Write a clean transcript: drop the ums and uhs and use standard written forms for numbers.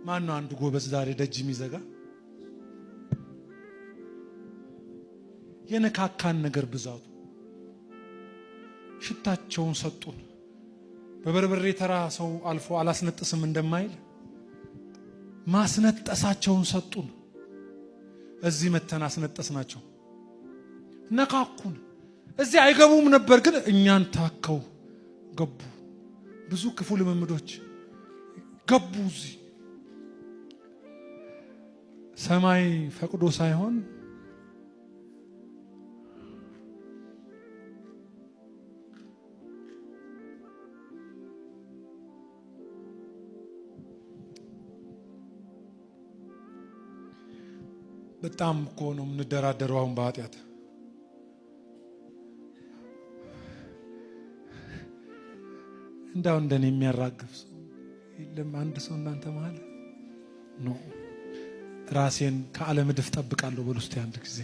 ማን ነው አንድ ጎበዝ ዛሬ ደጅ የሚዘጋ? የነካካን ነገር ብዛቱ ሽታቸውን ሰጡን። በበርበሬ ተራ ሰው አልፎ አላስነጥስም እንደማይል ማስነጠሳቸውን ሰጡን። እዚህ መተን አስነጠስናቸው። ነካኩን። እዚህ አይገቡም ነበር ግን እኛን ታከው ገቡ። ብዙ ክፉ ልምምዶች ገቡ እዚህ። ሰማይ ፈቅዶ ሳይሆን በጣም እኮ ነው የምንደራደረው አሁን በኃጢአት። እንዳው እንደኔ የሚያራግፍ ሰው የለም አንድ ሰው እናንተ መሃል ነው። ራሴን ከዓለም ድፍ ጠብቃለሁ በሉ እስቲ አንድ ጊዜ።